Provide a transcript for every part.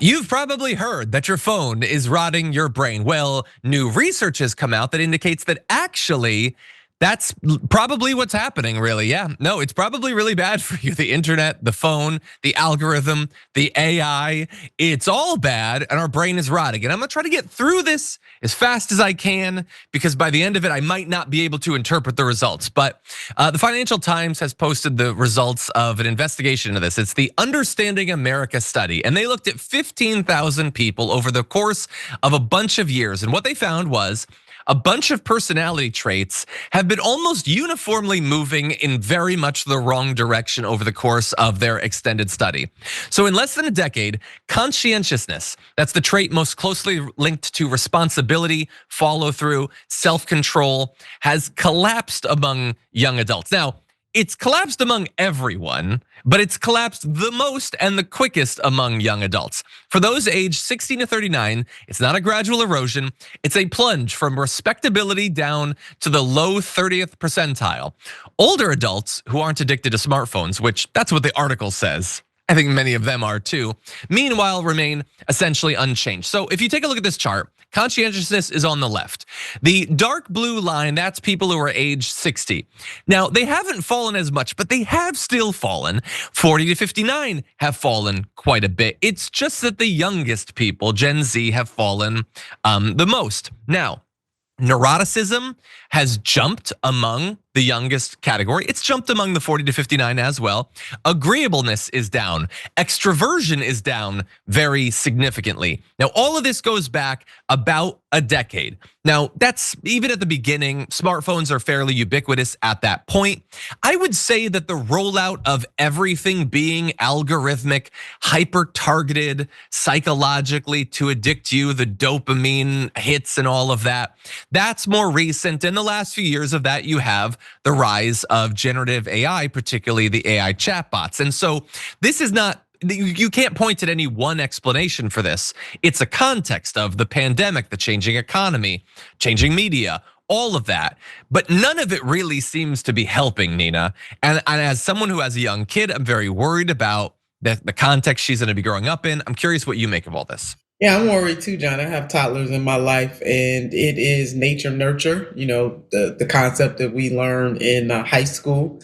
You've probably heard that your phone is rotting your brain. Well, new research has come out that indicates that actually that's probably what's happening, really. Yeah, no, it's probably really bad for you. The internet, the phone, the algorithm, the AI, it's all bad and our brain is rotting. And I'm gonna try to get through this as fast as I can because by the end of it, I might not be able to interpret the results. But the Financial Times has posted the results of an investigation into this. It's the Understanding America study, and they looked at 15,000 people over the course of a bunch of years. And what they found was a bunch of personality traits have been almost uniformly moving in very much the wrong direction over the course of their extended study. So in less than a decade, conscientiousness, that's the trait most closely linked to responsibility, follow through, self-control, has collapsed among young adults. Now, it's collapsed among everyone, but it's collapsed the most and the quickest among young adults. For those aged 16 to 39, it's not a gradual erosion, it's a plunge from respectability down to the low 30th percentile. Older adults who aren't addicted to smartphones, which that's what the article says, I think many of them are too, meanwhile remain essentially unchanged. So if you take a look at this chart, conscientiousness is on the left. The dark blue line, that's people who are age 60. Now, they haven't fallen as much, but they have still fallen. 40 to 59 have fallen quite a bit. It's just that the youngest people, Gen Z, have fallen the most. Now, neuroticism has jumped among the youngest category. It's jumped among the 40 to 59 as well. Agreeableness is down. Extroversion is down very significantly. Now, all of this goes back about a decade. Now, that's even at the beginning, smartphones are fairly ubiquitous at that point. I would say that the rollout of everything being algorithmic, hyper-targeted psychologically to addict you, the dopamine hits and all of that, that's more recent. In the last few years of that, you have the rise of generative AI, particularly the AI chatbots. And so this is not, you can't point at any one explanation for this. It's a context of the pandemic, the changing economy, changing media, all of that. But none of it really seems to be helping Nina. And as someone who has a young kid, I'm very worried about the context she's gonna be growing up in. I'm curious what you make of all this. Yeah, I'm worried too, John. I have toddlers in my life, and it is nature nurture. The concept that we learn in high school,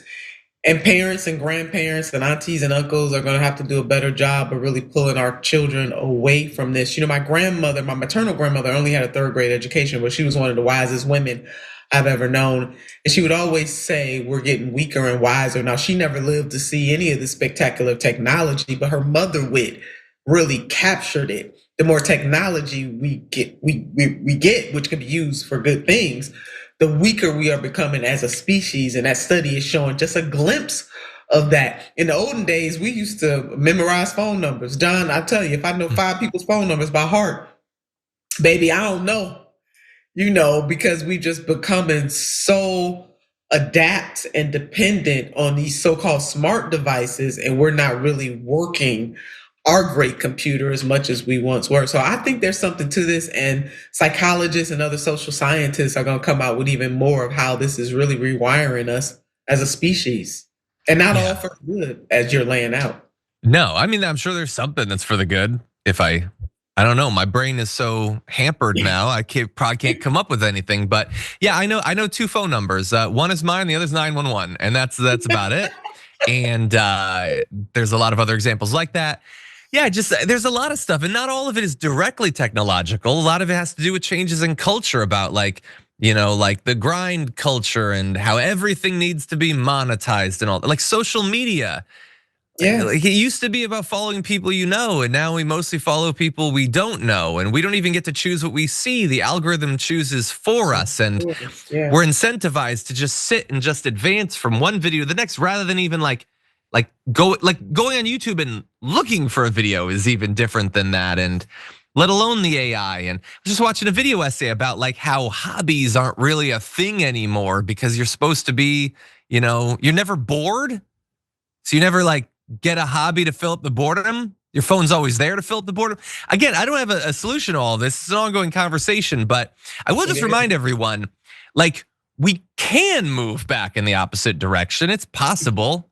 and parents and grandparents and aunties and uncles are going to have to do a better job of really pulling our children away from this. My grandmother, my maternal grandmother, only had a third grade education, but she was one of the wisest women I've ever known. And she would always say, "We're getting weaker and wiser." Now, she never lived to see any of the spectacular technology, but her mother wit really captured it. The more technology we get, which can be used for good things, the weaker we are becoming as a species. And that study is showing just a glimpse of that. In the olden days, we used to memorize phone numbers. John, I tell you, if I know 5 people's phone numbers by heart, baby, I don't know. Because we just becoming so adapt and dependent on these so-called smart devices, and we're not really working our great computer as much as we once were. So I think there's something to this, and psychologists and other social scientists are going to come out with even more of how this is really rewiring us as a species, and not all for good, as you're laying out. No, I mean, I'm sure there's something that's for the good. If I don't know, my brain is so hampered now, I probably can't come up with anything. But yeah, I know 2 phone numbers. One is mine, the other's 911, and that's about it. And there's a lot of other examples like that. Yeah, just there's a lot of stuff, and not all of it is directly technological. A lot of it has to do with changes in culture about like the grind culture and how everything needs to be monetized and all that. Like social media. Yeah. Like it used to be about following people you know, and now we mostly follow people we don't know, and we don't even get to choose what we see. The algorithm chooses for us, and we're incentivized to just sit and just advance from one video to the next, rather than even going on YouTube and looking for a video is even different than that, and let alone the AI. And I was just watching a video essay about like how hobbies aren't really a thing anymore because you're supposed to be, you're never bored, so you never get a hobby to fill up the boredom. Your phone's always there to fill up the boredom. Again, I don't have a solution to all this. It's an ongoing conversation, but I will just remind everyone, we can move back in the opposite direction. It's possible.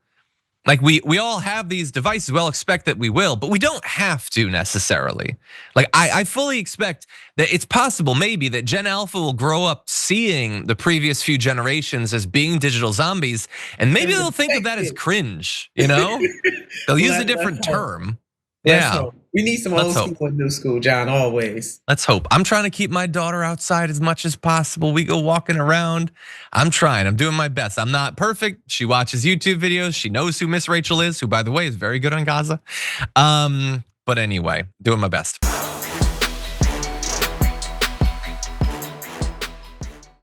Like we all have these devices, we all expect that we will, but we don't have to necessarily. Like I fully expect that it's possible maybe that Gen Alpha will grow up seeing the previous few generations as being digital zombies, and maybe And they'll think of that as respect cringe, you know? They'll use a different let's hope. term. Let's Yeah, hope. We need some let's old hope. school and new school, John, always. Let's hope. I'm trying to keep my daughter outside as much as possible. We go walking around. I'm trying. I'm doing my best. I'm not perfect. She watches YouTube videos. She knows who Miss Rachel is, who, by the way, is very good on Gaza. But anyway, doing my best.